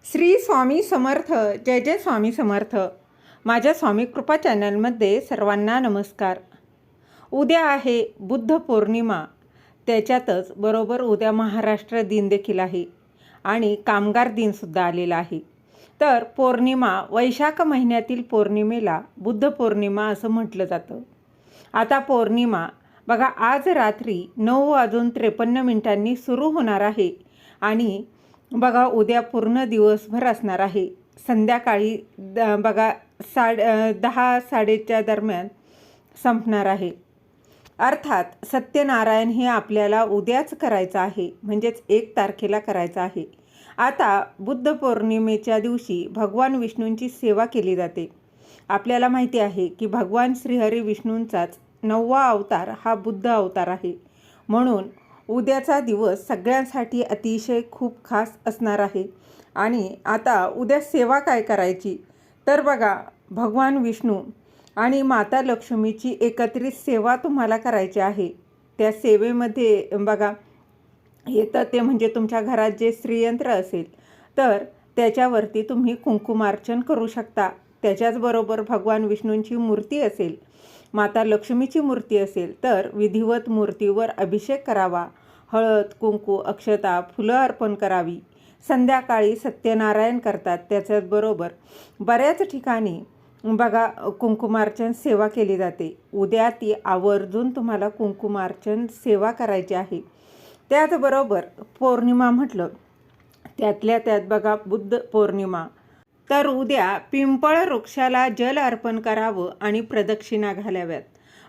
श्री स्वामी समर्थ. जय जय स्वामी समर्थ. माझ्या स्वामी कृपा चॅनलमध्ये सर्वांना नमस्कार. उद्या आहे बुद्ध पौर्णिमा. त्याच्यातच बरोबर उद्या महाराष्ट्र दिन देखील आहे आणि कामगार दिनसुद्धा आलेला आहे. तर पौर्णिमा, वैशाख महिन्यातील पौर्णिमेला बुद्ध पौर्णिमा असं म्हटलं जातं. आता पौर्णिमा बघा, आज रात्री 9:53 सुरू होणार आहे आणि बघा उद्या पूर्ण दिवसभर असणार आहे. संध्याकाळी बघा 10-10:30च्या दरम्यान संपणार आहे. अर्थात सत्यनारायण हे आपल्याला उद्याच करायचं आहे, म्हणजेच 1 तारखेला करायचं आहे. आता बुद्ध पौर्णिमेच्या दिवशी भगवान विष्णूंची सेवा केली जाते. आपल्याला माहिती आहे की भगवान श्रीहरी विष्णूंचाच 9वा अवतार हा बुद्ध अवतार आहे. म्हणून उद्याचा दिवस सगळ्यांसाठी अतिशय खूप खास असणार आहे. आणि आता उद्या सेवा काय करायची, तर बघा भगवान विष्णू आणि माता लक्ष्मीची एकत्रित सेवा तुम्हाला करायची आहे. त्या सेवेमध्ये बघा येतं ते म्हणजे तुमच्या घरात जे श्रीयंत्र असेल तर त्याच्यावरती तुम्ही कुंकुमार्चन करू शकता. त्याच्याचबरोबर भगवान विष्णूंची मूर्ती असेल, माता लक्ष्मीची मूर्ती असेल तर विधिवत मूर्तीवर अभिषेक करावा. हळद, कुंकू, अक्षता, फुलं अर्पण करावी. संध्याकाळी सत्यनारायण करतात. त्याच्याचबरोबर बऱ्याच ठिकाणी बघा कुंकुमार्चन सेवा केली जाते. उद्या ती आवर्जून तुम्हाला कुंकुमार्चन सेवा करायची आहे. त्याचबरोबर पौर्णिमा म्हटलं त्यातल्या त्यात बघा बुद्ध पौर्णिमा, तर उद्या पिंपळ वृक्षाला जल अर्पण करावं आणि प्रदक्षिणा घालाव्यात.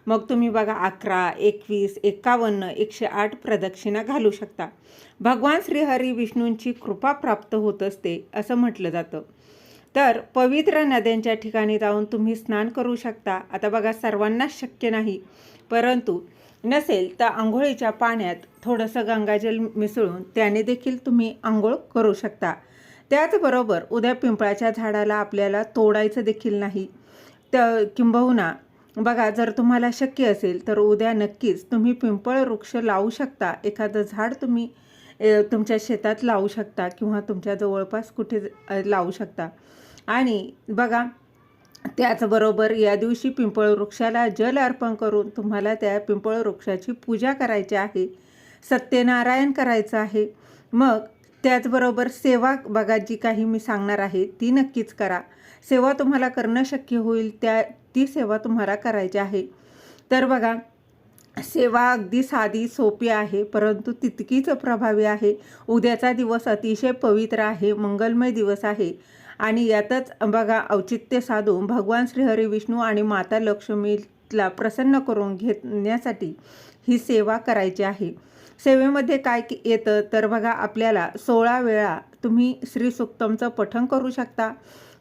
मग तुम्ही बघा 11, 21, 51, 108 प्रदक्षिणा घालू शकता. भगवान श्रीहरी विष्णूंची कृपा प्राप्त होत असते असं म्हटलं जातं. तर पवित्र नद्यांच्या ठिकाणी जाऊन तुम्ही स्नान करू शकता. आता बघा सर्वांनाच शक्य नाही, परंतु नसेल तर आंघोळीच्या पाण्यात थोडंसं गंगाजल मिसळून त्याने देखील तुम्ही आंघोळ करू शकता. त्याचबरोबर उद्या पिंपळाच्या झाडाला आपल्याला तोडायचं देखील नाही. किंबहुना बघा जर तुम्हाला शक्य असेल तर उद्या नक्कीच तुम्ही पिंपळ वृक्ष लावू शकता. एखादं झाड तुम्ही तुमच्या शेतात लावू शकता किंवा तुमच्या जवळपास कुठे लावू शकता. आणि बघा त्याचबरोबर या दिवशी पिंपळ वृक्षाला जल अर्पण करून तुम्हाला त्या पिंपळ वृक्षाची पूजा करायची आहे. सत्यनारायण करायचं आहे. मग त्याचबरोबर सेवा बघा जी काही मी सांगणार आहे ती नक्कीच करा. सेवा तुम्हाला करणं शक्य होईल ती सेवा तुम्हाला करायची आहे. तर बघा सेवा अगदी साधी सोपी आहे, परंतु तितकीच प्रभावी आहे. उद्याचा दिवस अतिशय पवित्र आहे, मंगलमय दिवस आहे. आणि यातच बघा औचित्य साधून भगवान श्रीहरी विष्णू आणि माता लक्ष्मीला प्रसन्न करून घेण्यासाठी ही सेवा करायची आहे. सेवेमध्ये काय येतं तर बघा आपल्याला 16 वेळा तुम्ही श्री सुक्तमचं पठण करू शकता.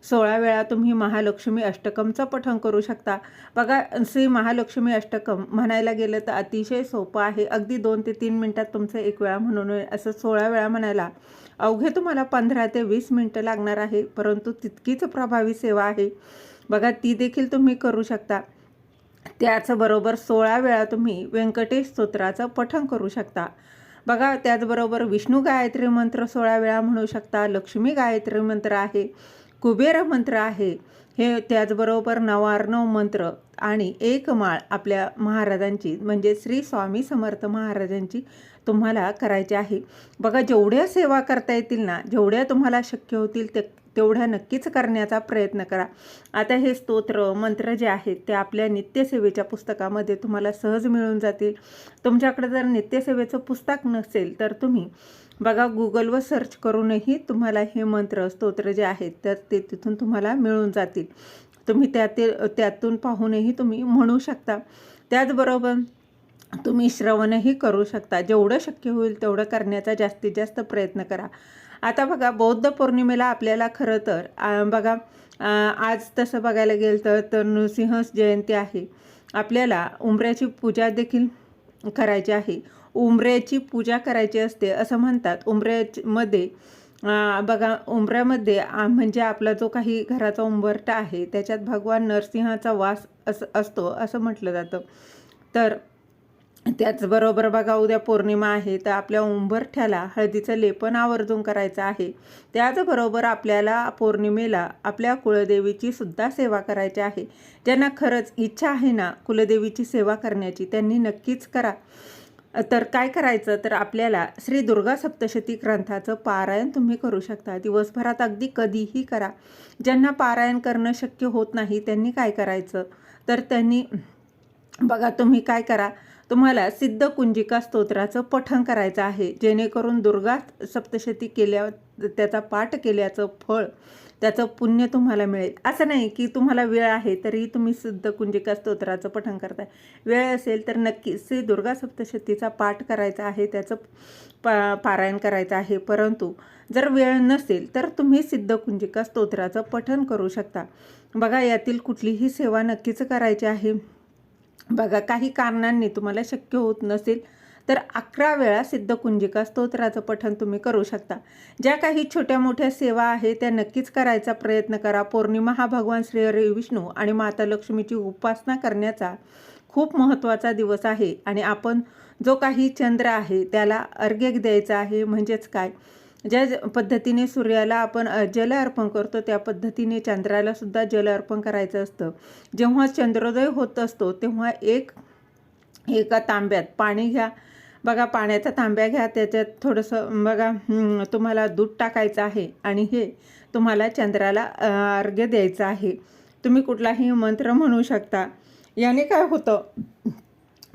16 वेळा तुम्ही महालक्ष्मी अष्टकमचं पठण करू शकता. बघा श्री महालक्ष्मी अष्टकम म्हणायला गेलं तर अतिशय सोपं आहे. अगदी 2 ते 3 मिनटात तुमचं 1 वेळा म्हणून असं 16 वेळा म्हणायला अवघे तुम्हाला 15 ते 20 मिनटं लागणार आहे, परंतु तितकीच प्रभावी सेवा आहे. बघा ती देखील तुम्ही करू शकता. त्याचबरोबर 16 वेळा तुम्ही व्यंकटेश स्तोत्राचं पठण करू शकता. बघा त्याचबरोबर विष्णू गायत्री मंत्र 16 वेळा म्हणू शकता. लक्ष्मी गायत्री मंत्र आहे, कुबेर मंत्र आहे, हे त्याचबरोबर 9 मंत्र आणि 1 माळ आपल्या महाराजांची म्हणजे श्री स्वामी समर्थ महाराजांची तुम्हाला करायची आहे. बघा जेवढ्या सेवा करता येतील ना, जेवढ्या तुम्हाला शक्य होतील तेवढ्या नक्कीच करण्याचा प्रयत्न करा. आता हे स्तोत्र मंत्र जे आहेत ते आपल्या नित्यसेवेच्या पुस्तकामध्ये तुम्हाला सहज मिळून जातील. तुमच्याकडे जर नित्यसेवेचं पुस्तक नसेल तर तुम्ही बघा गुगलवर सर्च करूनही तुम्हाला हे मंत्र स्तोत्र जे आहेत तर ते तिथून तुम्हाला मिळून जातील. तुम्ही त्यातून पाहूनही तुम्ही म्हणू शकता. त्याचबरोबर तुम्ही श्रवणही करू शकता. जेवढं शक्य होईल तेवढं करण्याचा जास्तीत जास्त प्रयत्न करा. आता बघा बौद्ध पौर्णिमेला आपल्याला खरं तर बघा आज तसं बघायला गेलं तर नृसिंह जयंती आहे. आपल्याला उंबऱ्याची पूजा देखील करायची आहे. उंबऱ्याची पूजा करायची असते असं म्हणतात. उंबऱ्यामध्ये बघा उंबऱ्यामध्ये म्हणजे आपला जो काही घराचा उंबरटा आहे त्याच्यात भगवान नरसिंहाचा वास असतो असं म्हटलं जातं. तर त्याचबरोबर बघा उद्या पौर्णिमा आहे, तर आपल्या उंबरठ्याला हळदीचं लेपन आवर्जून करायचं आहे. त्याचबरोबर आपल्याला पौर्णिमेला आपल्या कुलदेवीची सुद्धा सेवा करायची आहे. ज्यांना खरंच इच्छा आहे ना कुलदेवीची सेवा करण्याची, त्यांनी नक्कीच करा. तर काय करायचं, तर आपल्याला श्री दुर्गा सप्तशती ग्रंथाचं पारायण तुम्ही करू शकता. दिवसभरात अगदी कधीही करा. ज्यांना पारायण करणं शक्य होत नाही त्यांनी काय करायचं, तर त्यांनी बघा तुम्ही काय करा, तुम्हाला सिद्ध कुंजिका स्तोत्राचं पठण करायचं आहे. जेणेकरून दुर्गा सप्तशती केल्यावर त्याचा पाठ केल्याचं फळ, त्याचं पुण्य तुम्हाला मिळेल. असं नाही की तुम्हाला वेळ आहे तरी तुम्ही सिद्ध कुंजिका स्तोत्राचं पठण करताय. वेळ असेल तर नक्कीच श्री दुर्गा सप्तशतीचा पाठ करायचा आहे, त्याचं पारायण करायचं आहे. परंतु जर वेळ नसेल तर तुम्ही सिद्ध कुंजिका स्तोत्राचं पठण करू शकता. बघा यातील कुठलीही सेवा नक्कीच करायची आहे. बघा काही कारणांनी तुम्हाला शक्य होत नसेल तर 11 वेळा सिद्ध कुंजिका स्तोत्राचं पठण तुम्ही करू शकता. ज्या काही छोट्या मोठ्या सेवा आहेत त्या नक्कीच करायचा प्रयत्न करा. पौर्णिमा हा भगवान श्री हरी विष्णू आणि माता लक्ष्मीची उपासना करण्याचा खूप महत्त्वाचा दिवस आहे आणि आपण जो काही चंद्र आहे त्याला अर्घ्य द्यायचा आहे. म्हणजेच काय, ज्या पद्धतीने सूर्याला आपण जल अर्पण करतो त्या पद्धतीने चंद्राला सुद्धा जल अर्पण करायचं असतं. जेव्हा चंद्रोदय होत असतो तेव्हा एका तांब्यात पाणी घ्या. बघा पाण्याचा तांब्या घ्या, त्याच्यात थोडंसं बघा तुम्हाला दूध टाकायचं आहे आणि हे तुम्हाला चंद्राला अर्घ्य द्यायचं आहे. तुम्ही कुठलाही मंत्र म्हणू शकता. याने काय होतं,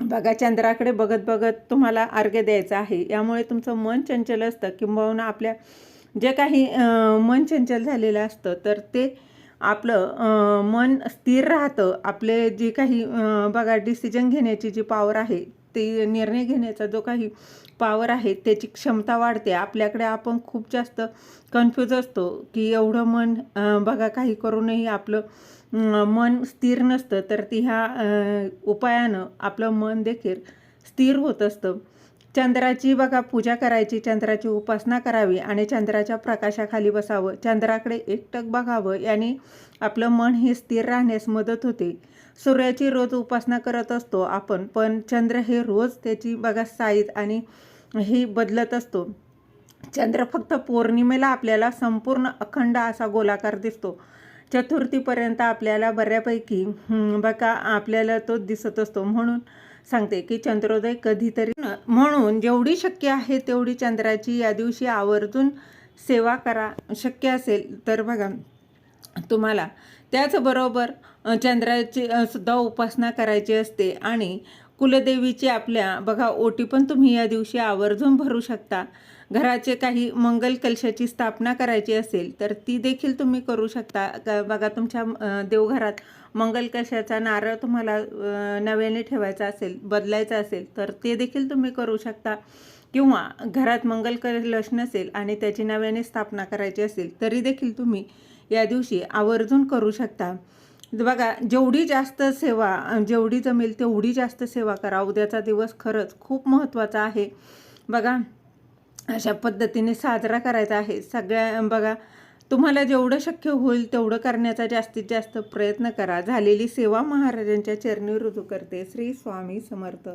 बघा चंद्राकडे बघत बघत तुम्हाला अर्घ्य द्यायचं आहे. यामुळे तुमचं मन चंचल असतं, किंबहुना आपल्या जे काही मन चंचल झालेलं असतं तर ते आपलं मन स्थिर राहतं. आपले जे काही बघा डिसिजन घेण्याची जी पॉवर आहे, ते निर्णय घेण्याचा जो काही पॉवर आहे त्याची क्षमता वाढते. आपल्याकडे आपण खूप जास्त कन्फ्यूज असतो की एवढं मन बघा काही करूनही आपलं मन स्थिर नसतं. तर ह्या उपायानं आपलं मन देखील स्थिर होत असतं. चंद्राची बघा पूजा करायची, चंद्राची उपासना करावी आणि चंद्राच्या प्रकाशाखाली बसावं. चंद्राकडे एकटक बघावं. याने आपलं मन हे स्थिर राहण्यास मदत होते. सूर्याची रोज उपासना करत असतो आपण, पण चंद्र हे रोज त्याची बघा साईज आणि ही बदलत असतो. चंद्र फक्त पौर्णिमेला आपल्याला संपूर्ण अखंड असा गोलाकार दिसतो. चतुर्थीपर्यंत आपल्याला बऱ्यापैकी बघा आपल्याला तो दिसत असतो. म्हणून सांगते की चंद्रोदय कधीतरी म्हणून जेवढी शक्य आहे तेवढी चंद्राची या दिवशी आवर्जून सेवा करा. शक्य असेल तर बघा तुम्हाला त्याचबरोबर चंद्राची सुद्धा उपासना करायची असते आणि कुलदेवीची आपल्या बघा ओटी पण तुम्ही या दिवशी आवर्जून भरू शकता. घराचे काही मंगल कलशाची स्थापना करायची असेल तर ती देखील तुम्ही करू शकता. बघा तुमच्या देवघरात मंगल कलशाचा नारळ तुम्हाला नव्याने ठेवायचा असेल, बदलायचा असेल तर ते देखील तुम्ही करू शकता. किंवा घरात मंगल कलश नसेल आणि त्याची नव्याने स्थापना करायची असेल तरी देखील तुम्ही या दिवशी आवर्जून करू शकता. बघा जेवढी जास्त सेवा, जेवढी जमेल तेवढी जास्त सेवा करा. उद्याचा दिवस खरंच खूप महत्त्वाचा आहे. बघा अशा पद्धतीने साजरा करायचा आहे. सगळ्या बघा तुम्हाला जेवढं शक्य होईल तेवढं करण्याचा जास्तीत जास्त प्रयत्न करा. झालेली सेवा महाराजांच्या चरणी रुजू करते. श्री स्वामी समर्थ.